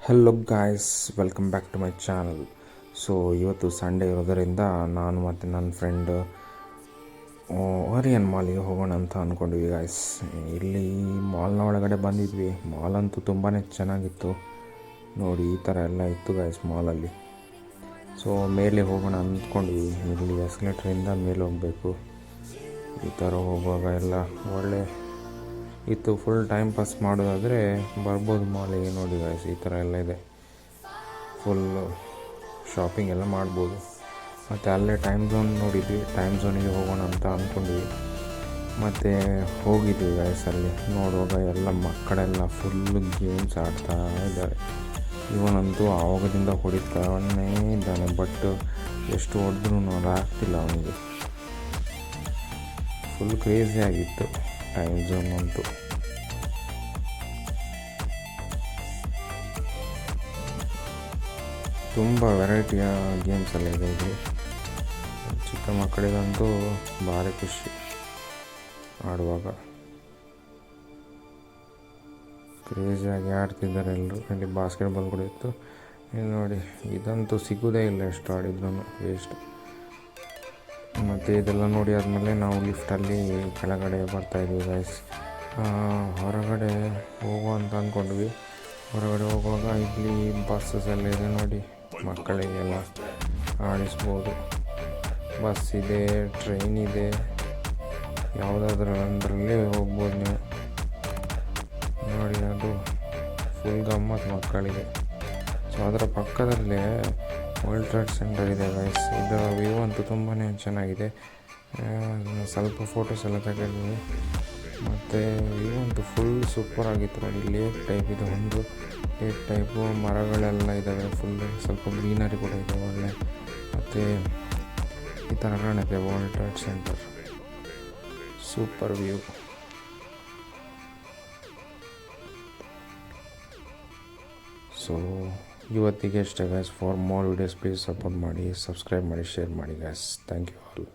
Hello guys, welcome back to my channel. So ಇವತ್ತು Sunday ಇರೋದರಿಂದ ನಾನು ಮತ್ತು ನನ್ನ ಫ್ರೆಂಡ್ ಓರಿಯನ್ ಮಾಲಿಗೆ ಹೋಗೋಣ ಅಂತ ಅಂದ್ಕೊಂಡ್ವಿ ಗಾಯ್ಸ್. ಇಲ್ಲಿ ಮಾಲ್ನ ಒಳಗಡೆ ಬಂದಿದ್ವಿ. ಮಾಲ್ ಅಂತೂ ತುಂಬಾ ಚೆನ್ನಾಗಿತ್ತು. ನೋಡಿ, ಈ ಥರ ಎಲ್ಲ ಇತ್ತು ಗಾಯ್ಸ್ ಮಾಲಲ್ಲಿ. ಸೊ ಮೇಲೆ ಹೋಗೋಣ ಅಂದ್ಕೊಂಡ್ವಿ. ಇಲ್ಲಿ ಎಸ್ಕಲೇಟ್ರಿಂದ ಮೇಲೆ ಹೋಗಬೇಕು. ಈ ಥರ ಹೋಗುವಾಗ ಎಲ್ಲ ಒಳ್ಳೆ ಇತ್ತು. ಫುಲ್ ಟೈಮ್ ಪಾಸ್ ಮಾಡೋದಾದರೆ ಬರ್ಬೋದು ಮಾಲಿಗೆ. ನೋಡಿ ಗಾಯ್ಸ್, ಈ ಥರ ಎಲ್ಲ ಇದೆ. ಫುಲ್ಲು ಶಾಪಿಂಗ್ ಎಲ್ಲ ಮಾಡ್ಬೋದು. ಮತ್ತು ಅಲ್ಲೇ ಟೈಮ್ ಝೋನ್ ನೋಡಿದ್ವಿ. ಟೈಮ್ ಝೋನಿಗೆ ಹೋಗೋಣ ಅಂತ ಅಂದ್ಕೊಂಡ್ವಿ. ಮತ್ತು ಹೋಗಿದ್ವಿ ಗಾಯ್ಸ್. ಅಲ್ಲಿ ನೋಡುವಾಗ ಎಲ್ಲ ಮಕ್ಕಳೆಲ್ಲ ಫುಲ್ಲು ಗೇಮ್ಸ್ ಆಡ್ತಾ ಇದ್ದಾರೆ. ಇವನಂತೂ ಆವಾಗದಿಂದ ಹೊಡಿತಾನೇ ಇದ್ದಾನೆ. ಬಟ್ ಎಷ್ಟು ಹೊಡೆದ್ರೂ ಅದು ಆಗ್ತಿಲ್ಲ ಅವನಿಗೆ. ಫುಲ್ ಕ್ರೇಜಿ ಆಗಿತ್ತು ಟೈಮ್ ಝೋನ್ ಅಂತೂ. ತುಂಬ ವೆರೈಟಿಯ ಗೇಮ್ಸ್ ಎಲ್ಲ ಇದೆ ಇಲ್ಲಿ. ಚಿಕ್ಕ ಮಕ್ಕಳಿಗಂತೂ ಭಾರಿ ಖುಷಿ ಆಡುವಾಗ. ಕ್ರೇಜಿಯಾಗಿ ಆಡ್ತಿದ್ದಾರೆ ಎಲ್ಲರೂ. ಇಲ್ಲಿ ಬಾಸ್ಕೆಟ್ಬಾಲ್ ಕೂಡ ಇತ್ತು. ಇಲ್ಲಿ ನೋಡಿ, ಇದಂತೂ ಸಿಗೋದೇ ಇಲ್ಲ. ಎಷ್ಟು ಆಡಿದ್ರೂ ವೇಸ್ಟ್. ಮತ್ತು ಇದೆಲ್ಲ ನೋಡಿ ಆದಮೇಲೆ ನಾವು ಲಿಫ್ಟಲ್ಲಿ ಕೆಳಗಡೆ ಬರ್ತಾಯಿದ್ವಿ ಗೈಸ್. ಹೊರಗಡೆ ಹೋಗುವ ಅಂತ ಅಂದ್ಕೊಂಡ್ವಿ. ಹೊರಗಡೆ ಹೋಗುವಾಗ ಇಲ್ಲಿ ಬಸ್ಸಸ್ ಎಲ್ಲ ಇದೆ ನೋಡಿ. ಮಕ್ಕಳಿಗೆಲ್ಲ ಆಡಿಸ್ಬೋದು. ಬಸ್ ಇದೆ, ಟ್ರೈನ್ ಇದೆ, ಯಾವುದಾದ್ರಲ್ಲೇ ಹೋಗ್ಬೋದು ನೀವು. ನೋಡಿ, ಅದು ಫುಲ್ ಗಮ್ಮತ್ತು ಮಕ್ಕಳಿಗೆ. ಸೊ ಅದರ ಪಕ್ಕದಲ್ಲೇ ವರ್ಲ್ಡ್ ಟ್ರೇಡ್ ಸೆಂಟರ್ ಇದೆ ಗೈಸ್. ಇದರ ವ್ಯೂ ಅಂತೂ ತುಂಬಾ ಚೆನ್ನಾಗಿದೆ. ಸ್ವಲ್ಪ ಫೋಟೋಸ್ ಎಲ್ಲ ತೆಗೆದ್ವಿ. ಮತ್ತು ವ್ಯೂ ಅಂತೂ ಫುಲ್ ಸೂಪರ್ ಆಗಿತ್ತು ನೋಡಿ. ಲೇಕ್ ಟೈಪ್ ಇದೆ, ಒಂದು ಲೇಕ್ ಟೈಪು. ಮರಗಳೆಲ್ಲ ಇದ್ದಾವೆ. ಫುಲ್ ಸ್ವಲ್ಪ ಗ್ರೀನರಿ ಕೂಡ ಇದೆ ಒಳ್ಳೆ. ಮತ್ತು ಈ ಥರ ಕಾಣುತ್ತೆ World Trade Center. Super view. So ಇವತ್ತಿಗೆ ಅಷ್ಟೇ guys. For more videos please support ಮಾಡಿ, ಸಬ್ಸ್ಕ್ರೈಬ್ ಮಾಡಿ, ಶೇರ್ ಮಾಡಿ ಗೈಸ್. Thank you all.